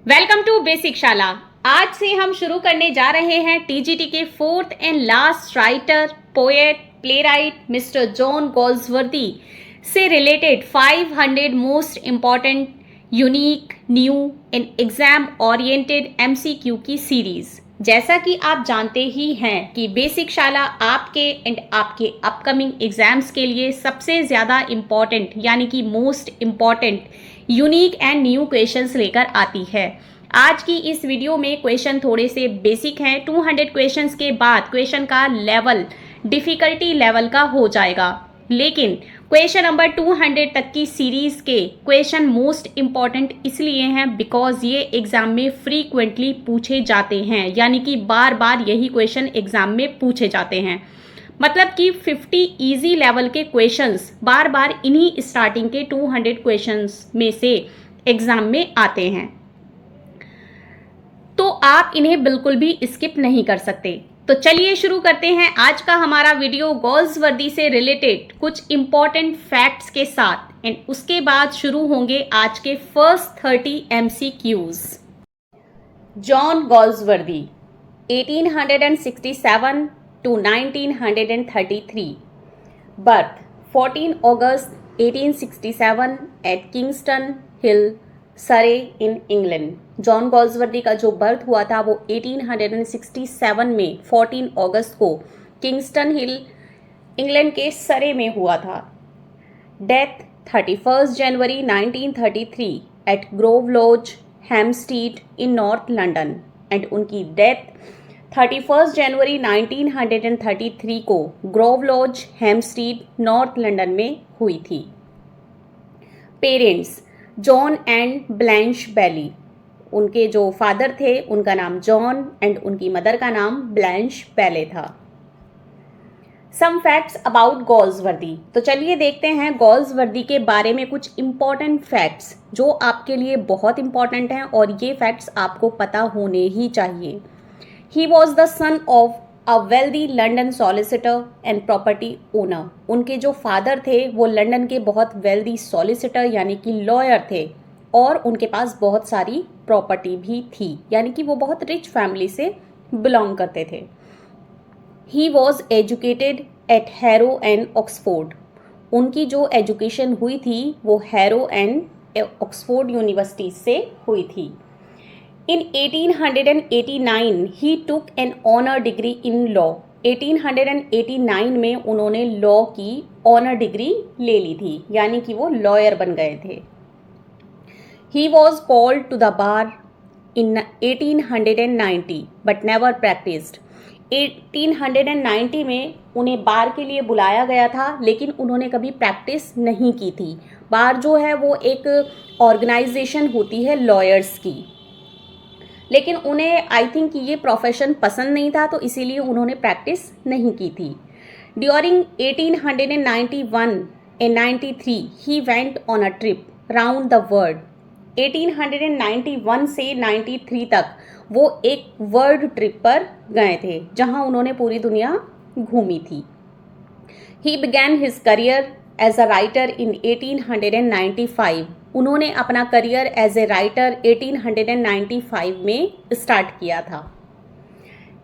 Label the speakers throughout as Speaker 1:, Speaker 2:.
Speaker 1: Welcome to basic शाला। आज से हम शुरू करने जा रहे हैं टीजीटी के fourth and last writer, poet, playwright Mister John Galsworthy से related 500 most important, unique, new and exam oriented MCQ की सीरीज। जैसा कि आप जानते ही हैं कि बेसिक शाला आपके एंड आपके अपकमिंग एग्जाम्स के लिए सबसे ज़्यादा इम्पॉर्टेंट यानी कि most important, unique and new questions लेकर आती है। आज की इस वीडियो में क्वेश्चन थोड़े से बेसिक हैं। 200 क्वेश्चंस के बाद क्वेश्चन का लेवल डिफ़िकल्टी लेवल का हो जाएगा, लेकिन क्वेश्चन नंबर 200 तक की सीरीज़ के क्वेश्चन मोस्ट इम्पॉर्टेंट इसलिए हैं बिकॉज ये एग्ज़ाम में फ्रीक्वेंटली पूछे जाते हैं, यानी कि बार बार यही क्वेश्चन एग्ज़ाम में पूछे जाते हैं। मतलब कि 50 इजी लेवल के क्वेश्चंस बार बार इन्हीं स्टार्टिंग के 200 क्वेश्चंस में से एग्ज़ाम में आते हैं, तो आप इन्हें बिल्कुल भी स्किप नहीं कर सकते। तो चलिए शुरू करते हैं आज का हमारा वीडियो गोल्सवर्दी से रिलेटेड कुछ इंपॉर्टेंट फैक्ट्स के साथ, एंड उसके बाद शुरू होंगे आज के first 30 MCQs. John Galsworthy 1867 to 1933, birth 14 August 1867 at Kingston Hill, Surrey in England। John Galsworthy का जो बर्थ हुआ था वो 1867 में 14 अगस्त को किंगस्टन हिल, इंग्लैंड के सरे में हुआ था। Death 31 January 1933 at Grove Lodge, Hampstead in North London, and उनकी डेथ 31 जनवरी 1933 को Grove Lodge, Hampstead, North London में हुई थी। Parents John and Blanche Bailey. उनके जो फादर थे उनका नाम जॉन एंड उनकी मदर का नाम ब्लैंच बेले था। Some facts about Galsworthy. तो चलिए देखते हैं गोल्सवर्दी के बारे में कुछ इंपॉर्टेंट फैक्ट्स जो आपके लिए बहुत इंपॉर्टेंट हैं और ये फैक्ट्स आपको पता होने ही चाहिए। He was the son of a wealthy London solicitor and property owner। उनके जो फादर थे वो लंदन के बहुत वेल्दी सॉलिसिटर यानी कि लॉयर थे और उनके पास बहुत सारी प्रॉपर्टी भी थी, यानी कि वो बहुत रिच फैमिली से बिलोंग करते थे। He was educated at Harrow and Oxford। उनकी जो एजुकेशन हुई थी वो हैरो एंड ऑक्सफोर्ड यूनिवर्सिटी से हुई थी। In 1889 he took an honor degree in law। 1889 में उन्होंने लॉ की ऑनर डिग्री ले ली थी, यानी कि वो लॉयर बन गए थे। He was called to the bar in 1890 but never practiced। 1890 में उन्हें बार के लिए बुलाया गया था लेकिन उन्होंने कभी प्रैक्टिस नहीं की थी। बार जो है वो एक ऑर्गेनाइजेशन होती है लॉयर्स की, लेकिन उन्हें आई थिंक ये प्रोफेशन पसंद नहीं था, तो इसीलिए उन्होंने प्रैक्टिस नहीं की थी। During 1891 and 93 he went on a trip round the world. 1891 से 93 तक वो एक वर्ल्ड ट्रिप पर गए थे जहां उन्होंने पूरी दुनिया घूमी थी। He began his career as a writer in 1895। उन्होंने अपना करियर एज ए राइटर 1895 में स्टार्ट किया था।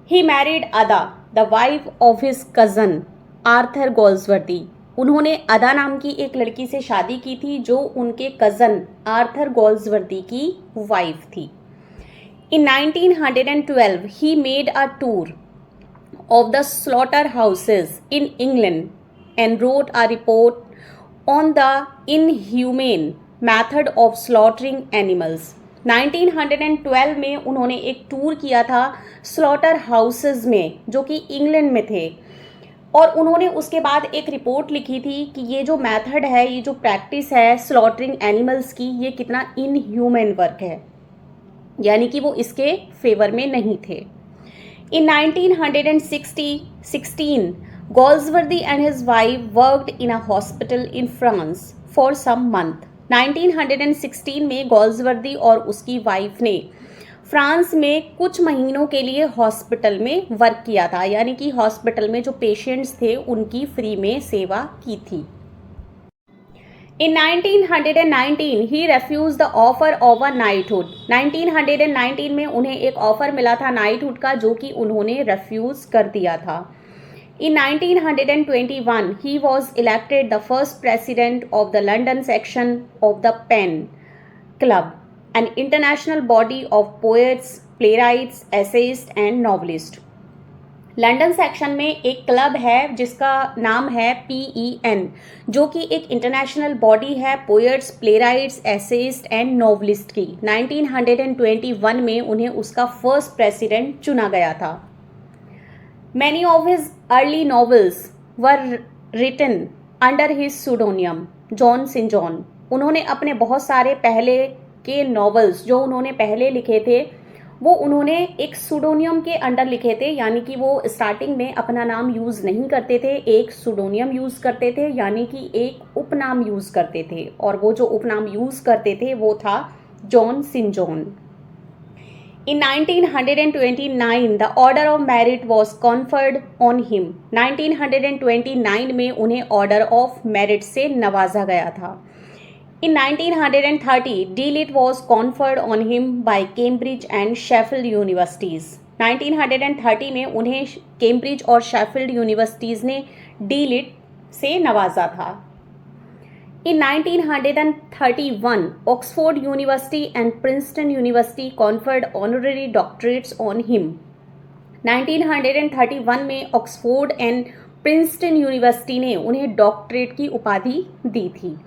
Speaker 1: He married Ada, the wife of his cousin Arthur Galsworthy. उन्होंने अदा नाम की एक लड़की से शादी की थी जो उनके कज़न आर्थर गोल्सवर्दी की वाइफ थी। इन 1912 he made a tour of the slaughter houses in England and wrote a report on the inhumane method of slaughtering animals। 1912 में उन्होंने एक टूर किया था स्लॉटर हाउसेस में जो कि इंग्लैंड में थे, और उन्होंने उसके बाद एक रिपोर्ट लिखी थी कि ये जो मेथड है, ये जो प्रैक्टिस है स्लॉटरिंग एनिमल्स की, ये कितना इनह्यूमन वर्क है, यानी कि वो इसके फेवर में नहीं थे। इन 1916 Goldsworthy and his wife worked in a hospital in France for some month। 1916 में गोल्सवर्दी और उसकी वाइफ ने फ्रांस में कुछ महीनों के लिए हॉस्पिटल में वर्क किया था, यानी कि हॉस्पिटल में जो पेशेंट्स थे उनकी फ्री में सेवा की थी। In 1919 he refused the offer of a knighthood. 1919 में उन्हें एक ऑफर मिला था नाइटहुड का जो कि उन्होंने रिफ्यूज कर दिया था. In 1921 he was elected the first president of the London section of the Pen Club, an international body of poets, playwrights, essayists and novelists. London section में एक क्लब है जिसका नाम है PEN, जो कि एक इंटरनेशनल बॉडी है पोएट्स, प्लेराइट्स, एसेइस्ट एंड नॉवलिस्ट की. 1921 में उन्हें उसका फर्स्ट प्रेसिडेंट चुना गया था. Many of his early novels were written under his pseudonym John Saint John. उन्होंने अपने बहुत सारे पहले के नॉवेल्स जो उन्होंने पहले लिखे थे वो उन्होंने एक सूडोनियम के अंडर लिखे थे, यानी कि वो स्टार्टिंग में अपना नाम यूज़ नहीं करते थे, एक सूडोनियम यूज़ करते थे, यानी कि एक उपनाम यूज़ करते थे. और वो जो उपनाम यूज़ करते थे वो था John Saint John. In 1929 the order of merit was conferred on him. 1929 में उन्हें ऑर्डर ऑफ मेरिट से नवाजा गया था. In 1930, D.Litt was conferred on him by Cambridge and Sheffield universities. 1930 में उन्हें कैम्ब्रिज और शेफील्ड यूनिवर्सिटीज़ ने D.Litt से नवाजा था. In 1931, Oxford University and Princeton University conferred honorary doctorates on him. 1931 में ऑक्सफोर्ड एंड प्रिंसटन यूनिवर्सिटी ने उन्हें डॉक्टरेट की उपाधि दी थी.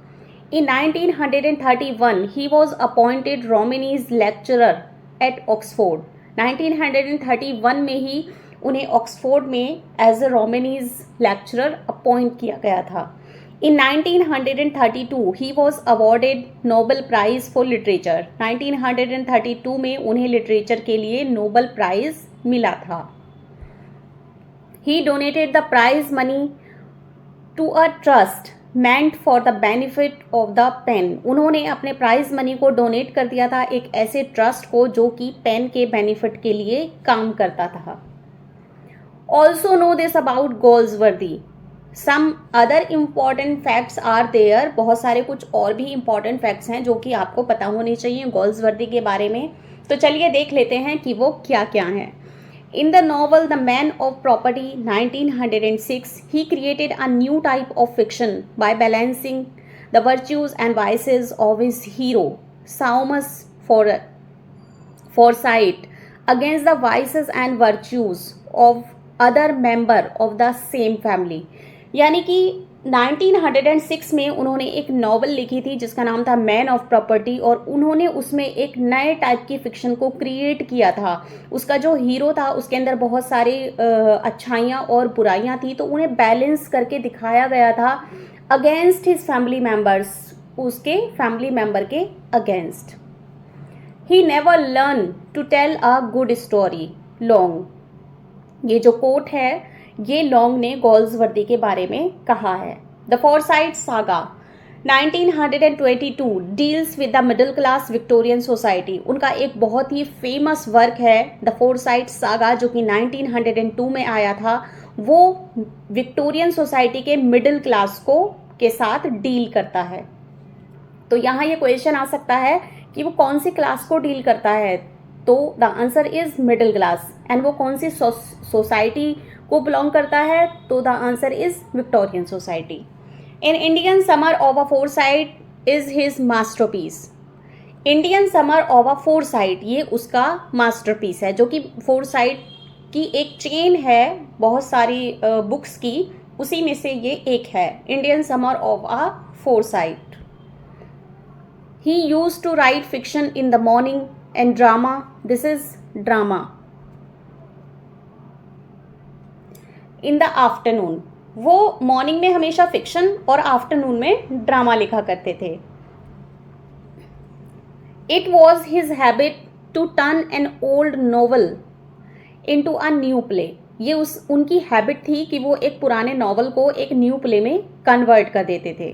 Speaker 1: In 1931, he was appointed Romanes lecturer at Oxford. 1931 में ही उन्हें ऑक्सफोर्ड में एज ए रोमनीज लेक्चरर अपॉइंट किया गया था. In 1932, he was awarded Nobel Prize for Literature. 1932 में उन्हें लिटरेचर के लिए नोबेल प्राइज मिला था. He donated the prize money to a trust meant for the benefit of the pen. उन्होंने अपने प्राइज मनी को डोनेट कर दिया था एक ऐसे ट्रस्ट को जो कि पेन के बेनिफिट के लिए काम करता था. Also know this about Goldsworthy. Some other important facts are there. बहुत सारे कुछ और भी important facts हैं जो कि आपको पता होने चाहिए गोल्ड्सवर्दी के बारे में. तो चलिए देख लेते हैं कि वो क्या क्या हैं. In the novel The Man of Property 1906, he created a new type of fiction by balancing the virtues and vices of his hero, Saumus Forsyte, against the vices and virtues of other member of the same family. यानी कि 1906 में उन्होंने एक novel लिखी थी जिसका नाम था मैन ऑफ प्रॉपर्टी और उन्होंने उसमें एक नए टाइप की फिक्शन को क्रिएट किया था. उसका जो हीरो था उसके अंदर बहुत सारी अच्छाइयाँ और बुराइयाँ थी, तो उन्हें बैलेंस करके दिखाया गया था अगेंस्ट हिज फैमिली मेम्बर्स, उसके फैमिली मेम्बर के against. He never learn to tell a good story long. ये जो कोट है ये लॉन्ग ने गोल्ड्सवर्दी के बारे में कहा है. The Forsyte saga 1922 deals with the middle class Victorian society. उनका एक बहुत ही फेमस वर्क है द फॉरसाइट सागा जो कि 1902 में आया था. वो विक्टोरियन सोसाइटी के मिडिल क्लास को के साथ डील करता है. तो यहाँ ये क्वेश्चन आ सकता है कि वो कौन सी क्लास को डील करता है, तो the answer is middle class. And वो कौन सी सोसाइटी को बिलोंग करता है, तो the answer is Victorian society. In Indian summer of a foresight is his masterpiece. Indian summer of a foresight ये उसका मास्टरपीस है जो कि फोरसाइट की एक चेन है बहुत सारी बुक्स की, उसी में से ये एक है Indian summer of a Forsyte. He used to write fiction in the morning and drama. This is drama. In the afternoon वो मॉर्निंग में हमेशा फिक्शन और आफ्टरनून में ड्रामा लिखा करते थे. It was his habit to turn an old novel into a new play. ये उनकी हैबिट थी कि वो एक पुराने नॉवल को एक न्यू प्ले में कन्वर्ट कर देते थे.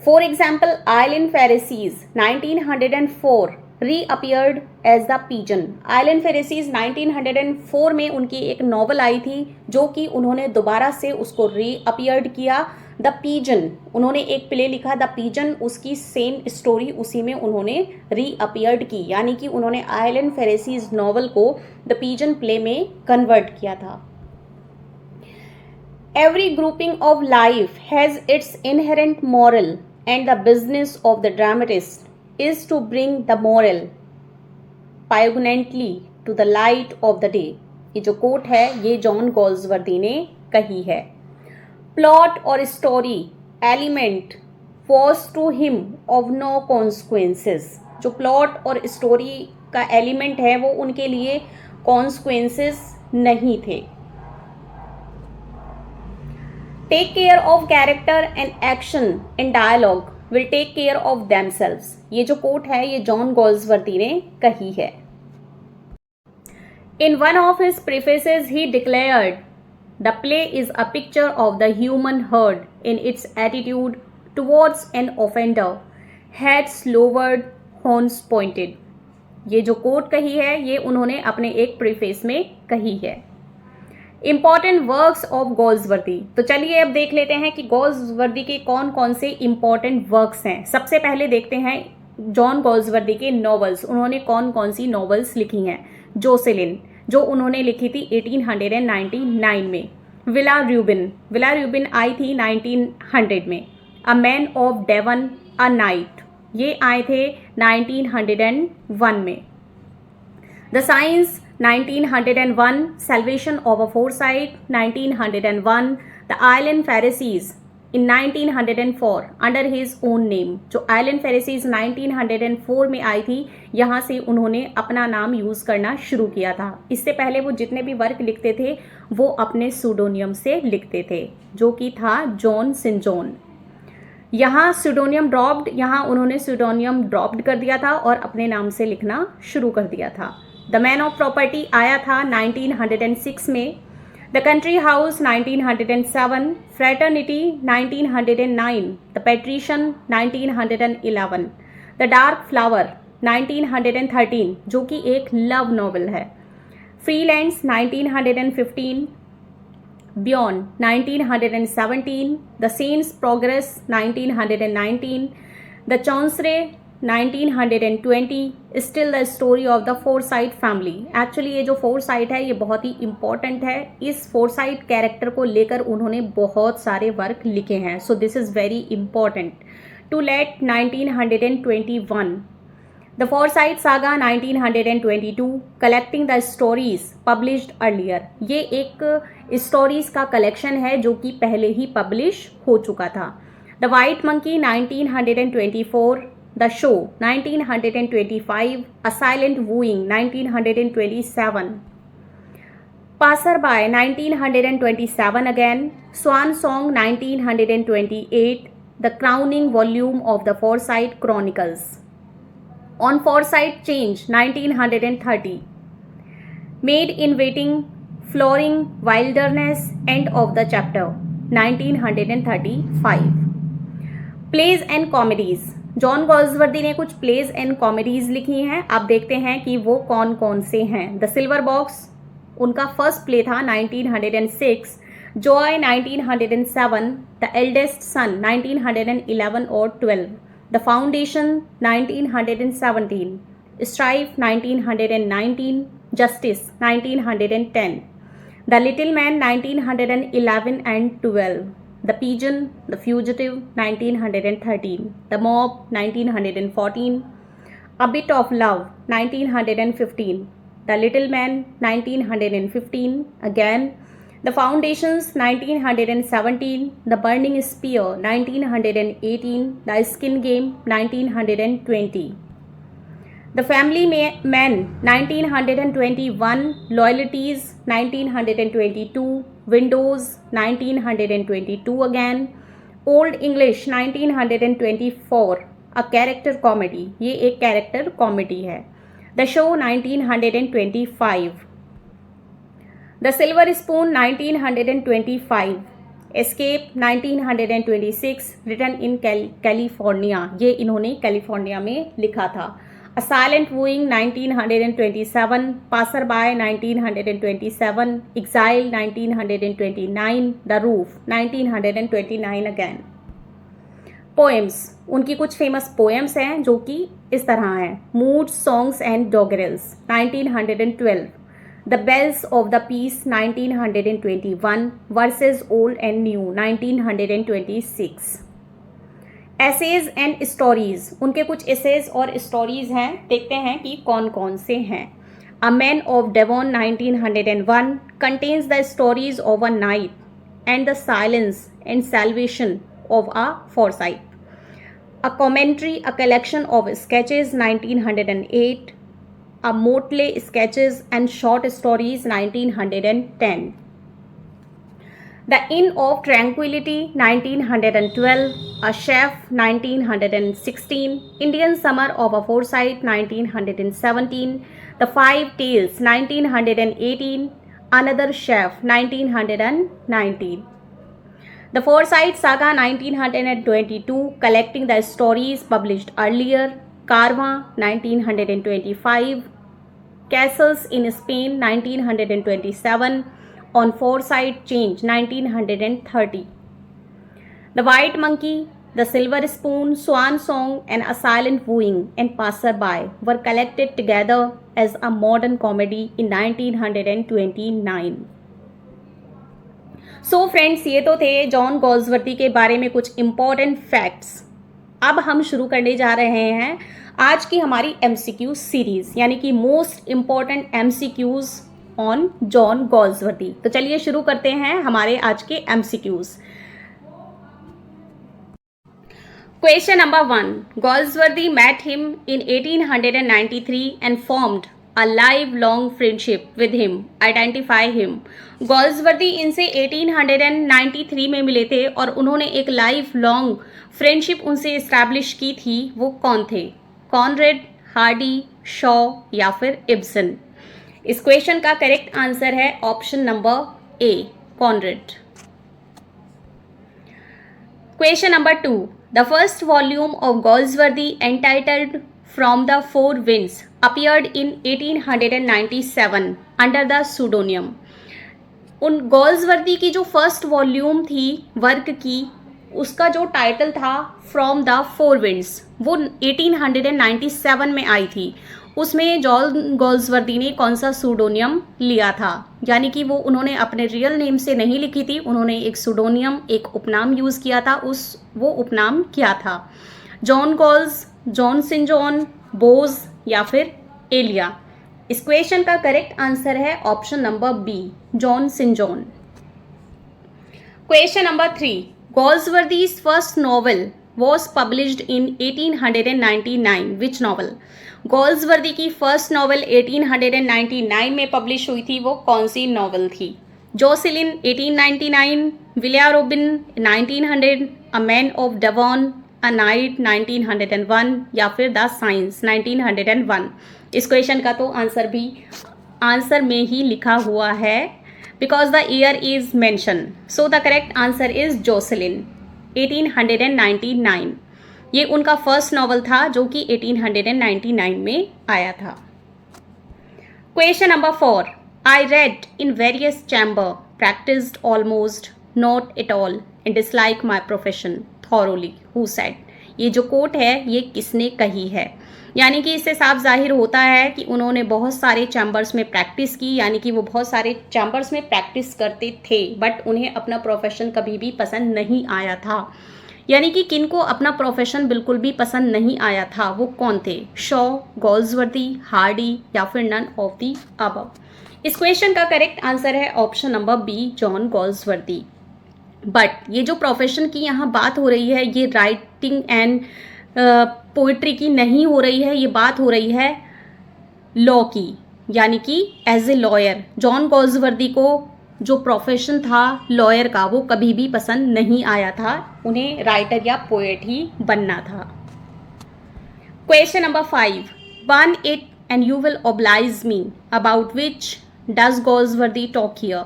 Speaker 1: For example Island Pharisees 1904 reappeared as the Pigeon. Island Pharisees 1904 में उनकी एक नॉवल आई थी जो कि उन्होंने दोबारा से उसको रीअपियर्ड किया द पीजन, उन्होंने एक प्ले लिखा द पीजन, उसकी सेम स्टोरी उसी में उन्होंने रीअपियर्ड की, यानी कि उन्होंने आयलन फेरेसीज नॉवल को द पीजन प्ले में कन्वर्ट किया था। Every grouping of life has its inherent moral and the business of the dramatist is to bring the moral poignantly to the light of the day. ये जो coat है ये John Galsworthy ने कही है। प्लॉट और story element was to him of no consequences. जो plot और स्टोरी का एलिमेंट है वो उनके लिए कॉन्सिक्वेंसेस नहीं थे। Take care of character and action and dialogue will take care of themselves. ये जो कोट है ये जॉन गोल्सवर्दी ने कही है। In one of his prefaces he declared, the play is a picture of the human herd in its attitude towards an offender, heads lowered, horns pointed। ये जो coat कही है ये उन्होंने अपने एक प्रीफेस में कही है। इम्पॉर्टेंट वर्क्स ऑफ गोल्सवर्दी, तो चलिए अब देख लेते हैं कि गोल्सवर्दी के कौन कौन से इम्पॉर्टेंट वर्क्स हैं। सबसे पहले देखते हैं जॉन गोल्सवर्दी के नॉवेल्स, उन्होंने कौन कौन सी नॉवेल्स लिखी हैं। जोसेलिन जो उन्होंने लिखी थी 1899 में। विला र्यूबिन आई थी 1900 में। A man of Devon a knight ये आए थे 1901 में। The science 1901, Salvation of a Foresight 1901, The Island Pharisees in 1904 under his own name। जो आइलैंड फेरेसीज 1904 में आई थी यहाँ से उन्होंने अपना नाम यूज़ करना शुरू किया था। इससे पहले वो जितने भी वर्क लिखते थे वो अपने सूडोनियम से लिखते थे जो कि था जॉन सेंट जॉन। यहाँ सूडोनियम ड्रॉप्ड, यहाँ उन्होंने सूडोनियम ड्रॉप्ड कर दिया था और अपने नाम से लिखना शुरू कर दिया था। द मैन ऑफ प्रॉपर्टी आया था 1906 में। The Country House 1907, Fraternity 1909, the Patrician 1911, the Dark Flower 1913 जो कि एक लव नॉवल है। Freelands 1915, Beyond 1917, the Saint's Progress 1919, the Chancery 1920, still the story of the Forsyte family. Actually ये जो फोरसाइट है ये बहुत ही इंपॉर्टेंट है। इस फोरसाइट कैरेक्टर को लेकर उन्होंने बहुत सारे वर्क लिखे हैं, so this is very important. To let 1921, the Forsyte saga 1922, collecting the stories published earlier. ये एक स्टोरीज का कलेक्शन है जो कि पहले ही पब्लिश हो चुका था। The White Monkey 1924, the Show 1925, a Silent Wooing 1927, passer by 1927 again, Swan Song 1928, the crowning volume of the Forsyte Chronicles, on Forsyte Change 1930, Maid in Waiting, Flowering Wilderness, End of the Chapter 1935। Plays and comedies, John Galsworthy ने कुछ pledge and comedies लिखी हैं। आप देखते हैं कि वो कौन कौन से हैं। द सिल्वर बॉक्स उनका फर्स्ट प्ले था 1906, जॉय 1907, द एल्डेस्ट सन 1911 और 12, the foundation 1917, strife 1919, justice 1910, the little man 1911 and 12, The Pigeon, The Fugitive 1913, The Mob 1914, A Bit of Love 1915, The Little Man 1915 again, The Foundations 1917, The Burning Spear 1918, The Skin Game 1920, The Family Man 1921, Loyalties 1922, Windows 1922 again, Old English 1924, A Character Comedy, ये एक character comedy है। The Show 1925, The Silver Spoon 1925, Escape 1926, Written in California, ये इन्होंने California में लिखा था। A Silent Wooing 1927, Passerby 1927, Exile 1929, The Roof 1929 again. Poems, उनकी कुछ फेमस पोएम्स हैं जो कि इस तरह हैं. Moods, Songs and Doggerels 1912, The Bells of the Peace 1921, Verses Old and New 1926. Essays and stories, उनके कुछ एसेज और स्टोरीज हैं, देखते हैं कि कौन कौन से हैं. A man of Devon 1901 contains the stories of a night and the silence and salvation of a foresight. A commentary, a collection of sketches 1908, a मोटले sketches and short stories 1910. The Inn of Tranquility 1912, A Chef 1916, Indian Summer of a Foresight 1917, The Five Tales 1918, Another Chef 1919. The Foresight Saga 1922, collecting the stories published earlier, Karma 1925, Castles in Spain 1927, On Foresight Change 1930. The White Monkey, The Silver Spoon, Swan Song and A Silent Wooing and Passerby were collected together as a modern comedy in 1929. So friends, ये तो थे John Galsworthy के बारे में कुछ important facts. अब हम शुरू करने जा रहे हैं आज की हमारी MCQ सीरीज, यानी कि most important MCQs on John Galsworthy. तो चलिए शुरू करते हैं हमारे आज के MCQs. Question number 1. Goldsworthy met him in 1893 and formed a lifelong friendship with him. Identify him. Goldsworthy इनसे 1893 में मिले थे और उन्होंने एक लाइफ लॉन्ग फ्रेंडशिप उनसे इस्टेब्लिश की थी. वो कौन थे? कॉनरेड, हार्डी, शॉ या फिर इब्सन. इस क्वेश्चन का करेक्ट आंसर है option number A, Conrad. Question number 2. The first volume of Galsworthy entitled from the four winds appeared in 1897 under the pseudonym. उन गॉल्सवर्दी की जो फर्स्ट वॉल्यूम थी वर्क की, उसका जो टाइटल था फ्रॉम द फोर विंड्स, वो 1897 में आई थी. उसमें जॉन गॉल्सवर्दी ने कौन सा सूडोनियम लिया था, यानी कि वो उन्होंने अपने रियल नेम से नहीं लिखी थी, उन्होंने एक सूडोनियम, एक उपनाम यूज़ किया था. वो उपनाम क्या था? John Gals, John Sinjohn, Boz या फिर एलिया. इस क्वेश्चन का करेक्ट आंसर है option number B, John Sinjohn. Question number 3. Galsworthy's first novel was published in 1899. Which novel? Galsworthy की फर्स्ट नॉवल 1899 में पब्लिश हुई थी. वो कौन सी नॉवल थी? Jocelyn 1899, Villa Rubein 1900, a man of Devon, a Knight 1901 या फिर द साइंस 1901. इस क्वेश्चन का तो आंसर भी आंसर में ही लिखा हुआ है, because the year is mention. So the correct answer is Josselin 1899. ये उनका फर्स्ट नॉवल था जो कि 1899 में आया था. Question number 4. I read in various chamber, practised almost, not at all, and dislike my profession thoroughly. Who said? ये जो कोट है ये किसने कही है? यानी कि इससे साफ जाहिर होता है कि उन्होंने बहुत सारे चैम्बर्स में प्रैक्टिस की, यानी कि वो बहुत सारे चैम्बर्स में प्रैक्टिस करते थे, बट उन्हें अपना प्रोफेशन कभी भी पसंद नहीं आया था. यानी कि किनको अपना प्रोफेशन बिल्कुल भी पसंद नहीं आया था, वो कौन थे? शॉ, गॉल्सवर्दी, हार्डी या फिर नन ऑफ दी अबव. इस क्वेश्चन का करेक्ट आंसर है option number B, John Galsworthy. But ये जो प्रोफेशन की यहाँ बात हो रही है, ये राइटिंग एंड पोइट्री की नहीं हो रही है, ये बात हो रही है लॉ की, यानी कि as a lawyer John Galsworthy को जो प्रोफेशन था लॉयर का, वो कभी भी पसंद नहीं आया था. उन्हें राइटर या पोएट ही बनना था. Question number 5. Burn it and you will oblige me, about which does Galsworthy talk here.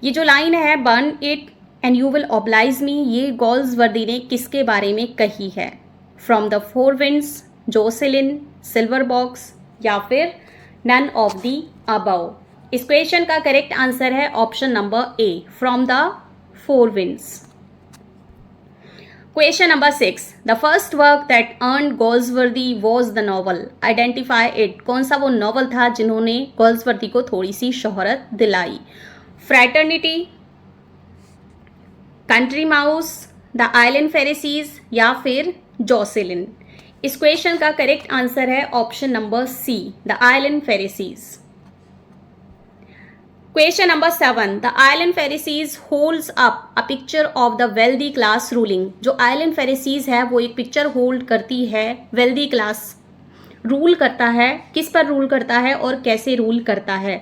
Speaker 1: ये जो लाइन है burn it and you will oblige me, ये गॉल्सवर्दी ने किसके बारे में कही है? From the four winds, Jocelyn, silver box या फिर नन ऑफ द अबव। इस क्वेश्चन का करेक्ट आंसर है option number A, from the four winds. Question number 6. The first work that earned Goldsworthy was the novel. Identify it. कौन सा वो novel था जिन्होंने गोल्सवर्दी को थोड़ी सी शोहरत दिलाई? Fraternity, Country Mouse, the Island Pharisees या फिर जॉसेलिन? इस क्वेश्चन का करेक्ट आंसर है option number C, the Island Pharisees. Question number 7. The Island Pharisees holds up a picture of the wealthy class ruling. जो Island Pharisees है वो एक picture hold करती है wealthy class, रूल करता है, किस पर रूल करता है और कैसे रूल करता है?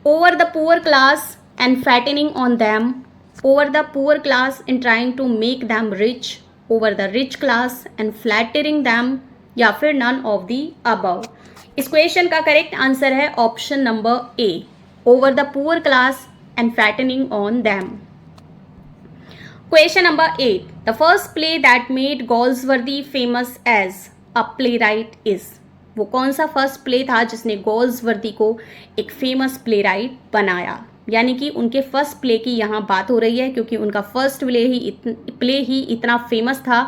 Speaker 1: Over the poor class and fattening on them, over the poor class and trying to make them rich, over the rich class and flattering them या फिर none of the above? इस question का correct answer है option number A, over the poor class and fattening on them. Question number 8. The first play that made Goldsworthy famous as a playwright is. वो कौन सा first play था जिसने गोल्सवर्दी को एक फेमस प्लेराइट बनाया? यानी कि उनके फर्स्ट प्ले की यहाँ बात हो रही है क्योंकि उनका फर्स्ट प्ले ही इतना फेमस था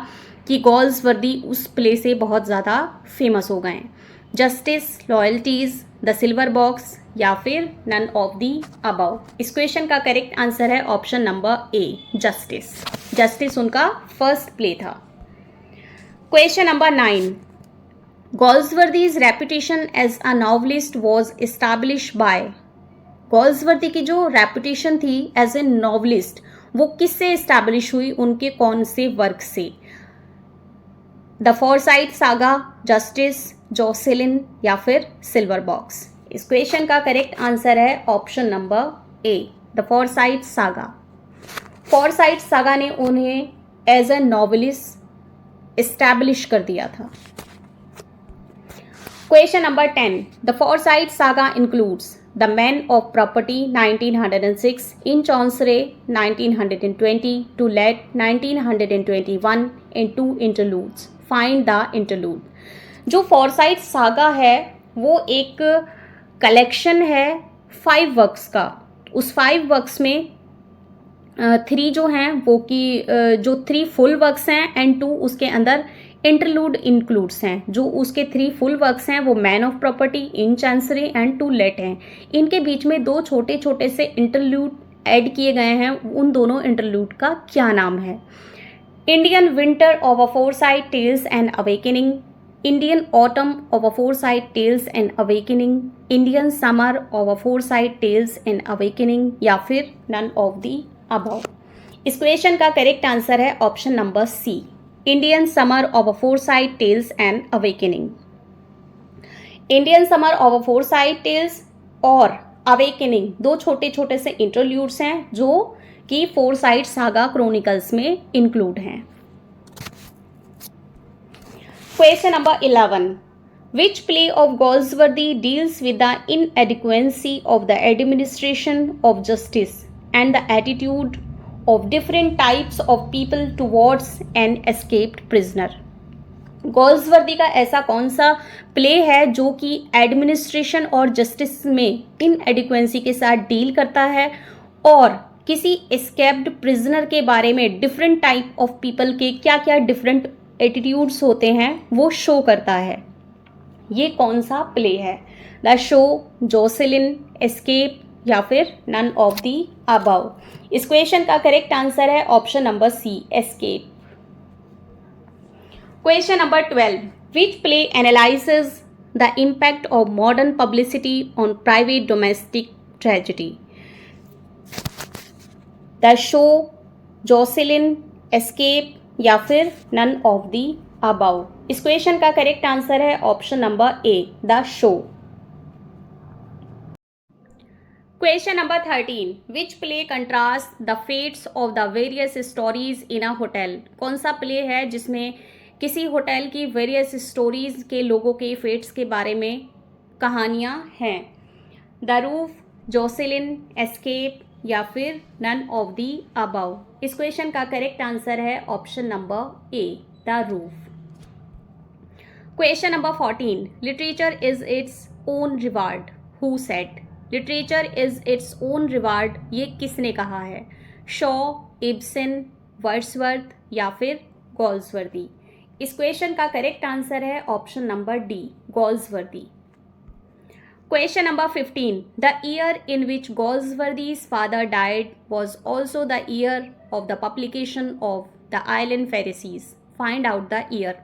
Speaker 1: कि गोल्सवर्दी उस प्ले से बहुत ज़्यादा फेमस हो गए। Justice, Loyalties, the Silver box या फिर नन ऑफ दी अबव? इस क्वेश्चन का करेक्ट आंसर है option number A, Justice. Justice उनका फर्स्ट प्ले था। Question number 9. Galsworthy's reputation as a novelist was establish by. Galsworthy की जो रेपुटेशन थी एज ए नॉवलिस्ट वो किससे एस्टैब्लिश हुई? उनके कौन से वर्क से? The Forsyte Saga, Justice, Jocelyn या फिर सिल्वर बॉक्स? इस क्वेश्चन का करेक्ट आंसर है option number A, the Forsyte Saga. Forsyte Saga ने उन्हें एज ए नॉवेलिस्ट एस्टैब्लिश कर दिया था। Question number 10. The Forsyte Saga includes the man of Property 1906, in Chancery 1920, to let 1921 and 2 interludes. Find the interlude. जो Forsyte Saga है वो एक collection है 5 वर्क्स का। उस 5 वर्क्स में 3 जो हैं वो कि जो 3 फुल वर्क्स हैं एंड 2 उसके अंदर इंटरलूड इंक्लूड्स हैं। जो उसके 3 फुल वर्क्स हैं वो man of property, in chancery and to let हैं। इनके बीच में 2 छोटे छोटे से इंटरलूड ऐड किए गए हैं। उन दोनों इंटरलूड का क्या नाम है? Indian winter of a Forsyte tales and awakening, Indian autumn of a foresight tales and awakening, Indian summer of a foresight tales and awakening या फिर none of the above? इस क्वेश्चन का करेक्ट आंसर है option number C, Indian summer of a foresight tales and awakening। Indian summer of a foresight tales और awakening 2 छोटे छोटे से interludes हैं जो कि फोरसाइट सागा क्रोनिकल्स में इंक्लूड हैं। Question number 11. Which play of Goldsworthy deals with the inadequacy of the administration of justice and the attitude of different types of people towards an escaped prisoner? गोल्सवर्दी का ऐसा कौन सा play है जो कि administration और जस्टिस में इनएडिक्वेंसी के साथ डील करता है और किसी एस्केप्ड प्रिजनर के बारे में डिफरेंट टाइप ऑफ पीपल के क्या क्या डिफरेंट एटीट्यूड्स होते हैं वो शो करता है? ये कौन सा प्ले है? द शो, जॉसेलिन, एस्केप या फिर नन ऑफ दी अबव? इस क्वेश्चन का करेक्ट आंसर है option number C, escape. Question number 12. Which play analyses the impact of modern publicity on private domestic tragedy? The Show, Jocelyn, escape या फिर none of the above? इस question का correct answer है option number A, the Show. Question number 13. Which play contrast the fates of the various stories in a hotel? कौन सा play है जिसमें किसी होटल की वेरियस स्टोरीज के लोगों के फेट्स के बारे में कहानियां हैं? द रूफ, जॉसेलिन, एस्केप या फिर नन ऑफ दी अबव? इस क्वेश्चन का करेक्ट आंसर है option number A, the roof. Question number 14, literature is its own reward, who said? Literature is its own reward, ये किसने कहा है? शॉ, इब्सन, वर्ड्सवर्थ या फिर गॉल्सवर्दी? इस क्वेश्चन का करेक्ट आंसर है option number D, Galsworthy. Question number 15, the year in which Galsworthy's father died was also the year of the publication of the Island Pharisees, find out the year.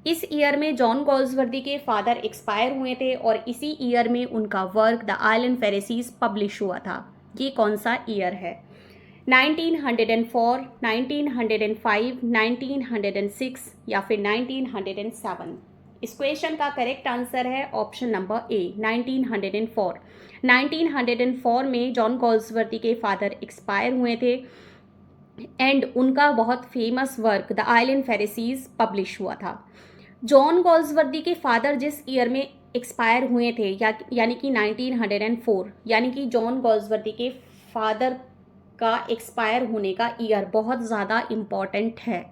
Speaker 1: इस year में John Galsworthy के father expire हुए थे और इसी year में उनका work the Island Pharisees publish हुआ था। ये कौन सा ईयर है? 1904, 1905, 1906 या फिर 1907? इस क्वेश्चन का करेक्ट आंसर है ऑप्शन नंबर ए, 1904। 1904 में जॉन गॉल्सवर्दी के फादर एक्सपायर हुए थे एंड उनका बहुत famous work the Island Pharisees publish हुआ था। जॉन गॉल्सवर्दी के फादर जिस ईयर में एक्सपायर हुए थे यानी कि 1904, यानी कि जॉन गॉल्सवर्दी के फादर का एक्सपायर होने का ईयर बहुत ज़्यादा इम्पॉर्टेंट है।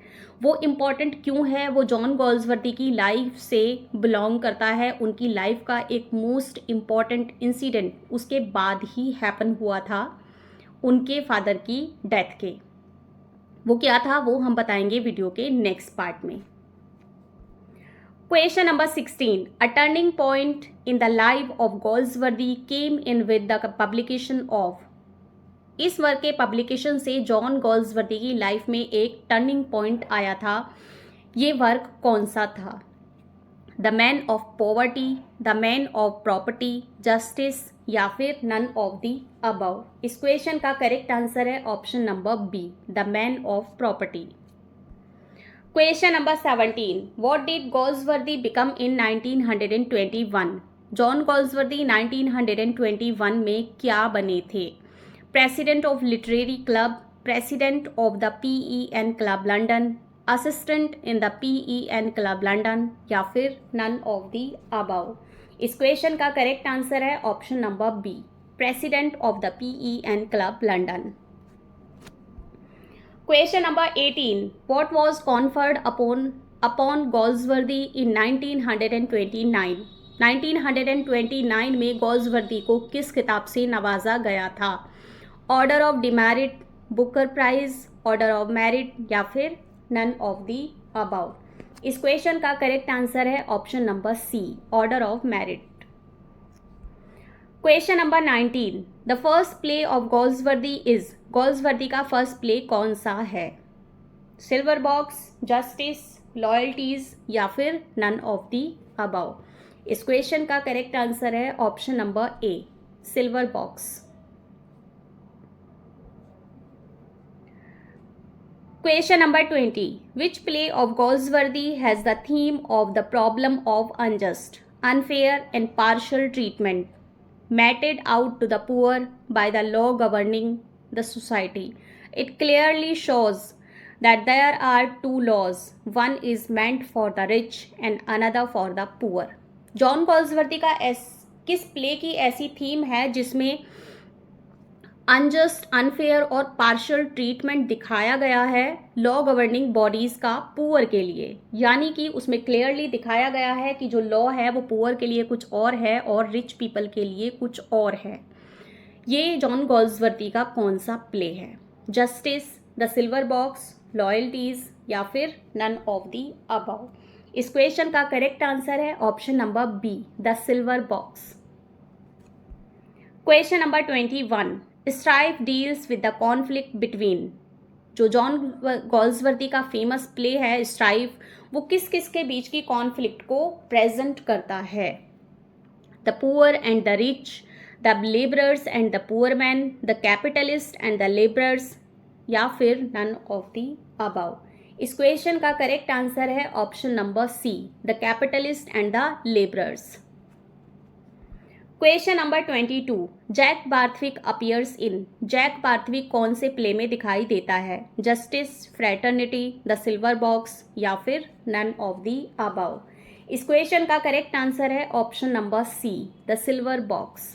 Speaker 1: वो इम्पॉर्टेंट क्यों है? वो जॉन गॉल्सवर्दी की लाइफ से बिलोंग करता है। उनकी लाइफ का एक मोस्ट इम्पॉर्टेंट इंसिडेंट उसके बाद ही हैपन हुआ था उनके फादर की डेथ के। वो क्या था वो हम बताएंगे वीडियो के नेक्स्ट पार्ट में। Question number 16, a turning point in the life of Galsworthy came in with the publication of. इस वर्क के पब्लिकेशन से जॉन गॉल्सवर्दी की लाइफ में एक टर्निंग पॉइंट आया था। ये वर्क कौन सा था? The man of poverty, the man of property, justice या फिर नन ऑफ द अबव? इस क्वेश्चन का करेक्ट आंसर है option number B, the man of property. Question number 17, what did Galsworthy become in 1921? John Galsworthy 1921 में क्या बने थे? President of literary club, president of the PEN club London, assistant in the PEN club London या फिर none of the above? इस question का correct answer है option number B, President of the PEN club London. Question number 18, what was conferred upon Galsworthy in 1929? 1929 में Galsworthy को किस खिताब से नवाजा गया था? Order of demerit, Booker prize, order of merit या फिर नन ऑफ द अबव? इस क्वेश्चन का करेक्ट आंसर है option number C, order of merit. Question number 19, the first play of Galsworthy is. Galsworthy का फर्स्ट प्ले कौन सा है? Silver box, justice, loyalties या फिर नन ऑफ द अबव? इस क्वेश्चन का करेक्ट आंसर है option number A, silver box. Question number 20. Which play of Goldsworthy has the theme of the problem of unjust, unfair and partial treatment meted out to the poor by the law governing the society? It clearly shows that there are two laws. One is meant for the rich and another for the poor. John Galsworthy का किस play की ऐसी theme है जिसमें unjust, unfair और partial treatment दिखाया गया है लॉ गवर्निंग बॉडीज का पुअर के लिए? यानी कि उसमें क्लियरली दिखाया गया है कि जो लॉ है वो पुअर के लिए कुछ और है और रिच पीपल के लिए कुछ और है। ये जॉन गॉल्सवर्दी का कौन सा प्ले है? Justice, the Silver Box, Loyalties या फिर नन ऑफ द अबव? इस क्वेश्चन का करेक्ट आंसर है option number B, the Silver Box. Question number 21, Strife deals with the conflict between. जो जॉन गॉल्सवर्दी का फेमस प्ले है Strife, वो किस किस के बीच की कॉन्फ्लिक्ट को प्रेजेंट करता है? The poor and the rich, the labourers and the poor man, the capitalist and the labourers या फिर नन ऑफ द अबव? इस क्वेश्चन का करेक्ट आंसर है option number C, the capitalist and the labourers. Question number 22, Jack Barthwick appears in. Jack Barthwick कौन से play में दिखाई देता है? Justice, Fraternity, the Silver box या फिर नन ऑफ द अबव? इस क्वेश्चन का करेक्ट आंसर है option number C, the Silver Box.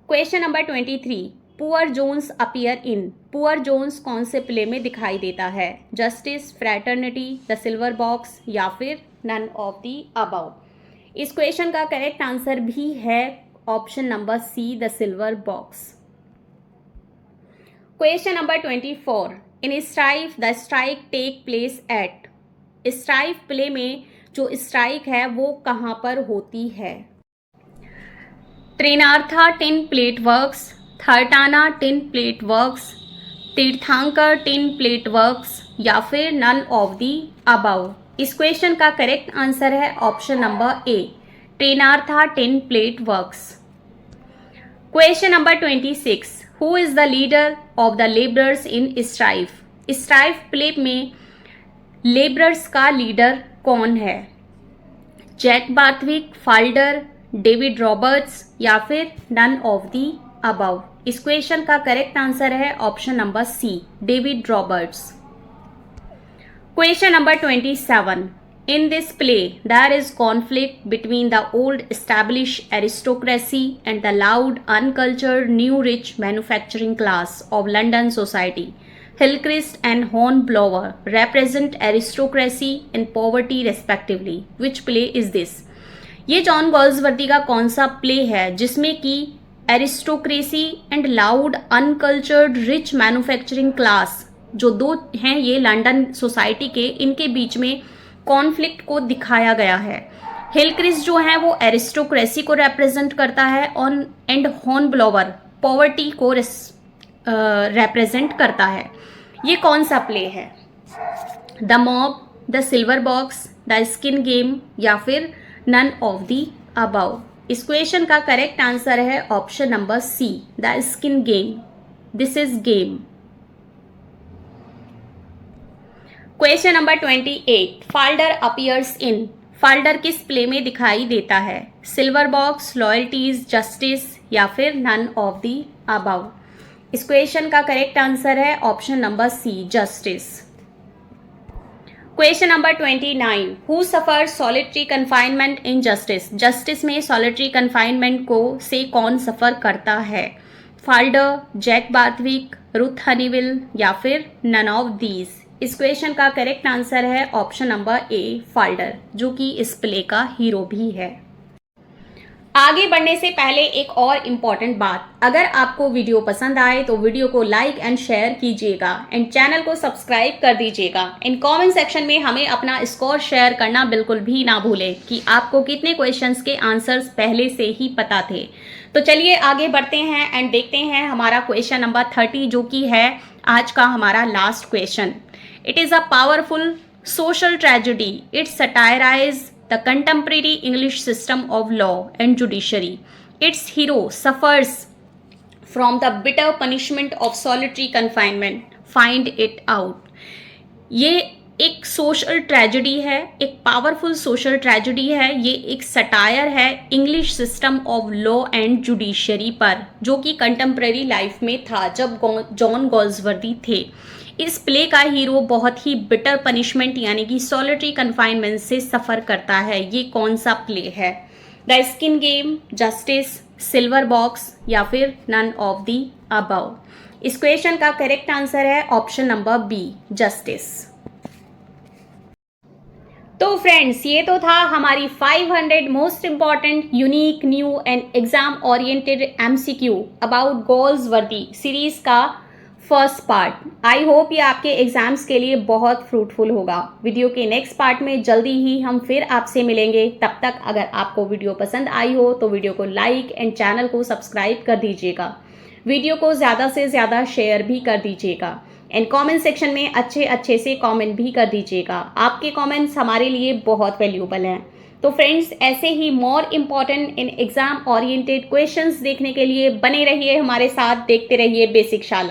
Speaker 1: Question number 23, poor Jones appear in. Poor Jones कौन से प्ले में दिखाई देता है? Justice, Fraternity, the Silver box या फिर नन ऑफ द अबव। इस क्वेश्चन का करेक्ट आंसर भी है option number C, the Silver Box. Question number 24, in Strife the strike take place at. Strife play में जो स्ट्राइक है वो कहाँ पर होती है? त्रिनार्था tin plate works, Thartana tin plate works, Tirthankar tin plate works या फिर नन ऑफ दी अबव। इस क्वेश्चन का करेक्ट आंसर है option number A, Trenartha tin plate works. Question number 26, who is the leader of the labourers in Strife. Strife play में labourers का leader कौन है? Jack Barthwick, Falder, David Roberts या फिर none of the above. इस question का correct answer है option number C, David Roberts. Question number 27, in this play there is conflict between the old established aristocracy and the loud uncultured new rich manufacturing class of London society. Hillcrist and Hornblower represent aristocracy and poverty respectively. Which play is this? ये John Galsworthy का कौन सा play है जिसमें कि aristocracy and loud uncultured rich manufacturing class जो दो हैं ये लंदन सोसाइटी के, इनके बीच में कॉन्फ्लिक्ट को दिखाया गया है। हिलक्रिस्ट जो है वो एरिस्टोक्रेसी को रिप्रेजेंट करता है एंड हॉर्नब्लोवर पॉवर्टी को रिप्रेजेंट करता है। ये कौन सा प्ले है? The Mob, the Silver Box, the Skin Game या फिर नन ऑफ दी अबव। इस क्वेश्चन का करेक्ट आंसर है option number C, the Skin Game. This is game. Question number 28, Falder appears in. Falder किस play में दिखाई देता है? सिल्वर बॉक्स, लॉयल्टीज, जस्टिस या फिर नन ऑफ दी अबव। इस क्वेश्चन का करेक्ट आंसर है option number C, Justice. Question number 29, who suffer solitary confinement in Justice. Justice में सॉलिटरी कन्फाइनमेंट को से कौन सफर करता है? Falder, Jack Barthwick, Ruth Honeywill या फिर नन ऑफ दीज। इस क्वेश्चन का करेक्ट आंसर है ऑप्शन नंबर ए, फाल्डर, जो कि इस प्ले का हीरो भी है। आगे बढ़ने से पहले एक और इम्पॉर्टेंट बात, अगर आपको वीडियो पसंद आए तो वीडियो को लाइक एंड शेयर कीजिएगा एंड चैनल को सब्सक्राइब कर दीजिएगा। इन कमेंट सेक्शन में हमें अपना स्कोर शेयर करना बिल्कुल भी ना भूलें कि आपको कितने क्वेश्चंस के आंसर्स पहले से ही पता थे। तो चलिए आगे बढ़ते हैं एंड देखते हैं हमारा क्वेश्चन नंबर 30 जो कि है आज का हमारा last question. It is a powerful social tragedy. It satirizes the contemporary English system of law and judiciary. Its hero suffers from the bitter punishment of solitary confinement. Find it out. ये एक social tragedy है, एक powerful social tragedy है। ये एक satire है English system of law and judiciary पर, जो कि कंटेम्प्रेरी लाइफ में था जब जॉन गॉल्सवर्दी थे। इस प्ले का हीरो बहुत ही बिटर पनिशमेंट यानी कि सॉलिटरी कन्फाइनमेंट से सफ़र करता है। ये कौन सा प्ले है? The Skin game, justice, silver box या फिर नन ऑफ दी अबव। इस क्वेश्चन का करेक्ट आंसर है ऑप्शन नंबर बी, जस्टिस। तो फ्रेंड्स, ये तो था हमारी 500 most important, unique, new and exam oriented MCQ about Galsworthy series का फर्स्ट पार्ट। आई होप ये आपके एग्जाम्स के लिए बहुत फ्रूटफुल होगा। वीडियो के नेक्स्ट पार्ट में जल्दी ही हम फिर आपसे मिलेंगे। तब तक अगर आपको वीडियो पसंद आई हो तो वीडियो को लाइक एंड चैनल को सब्सक्राइब कर दीजिएगा। वीडियो को ज़्यादा से ज़्यादा शेयर भी कर दीजिएगा एंड कमेंट सेक्शन में अच्छे से कमेंट भी कर दीजिएगा। आपके कमेंट्स हमारे लिए बहुत वैल्यूबल हैं। तो फ्रेंड्स, ऐसे ही मोर इम्पॉर्टेंट इन एग्जाम ओरिएंटेड क्वेश्चंस देखने के लिए बने रहिए हमारे साथ, देखते रहिए बेसिक शाला।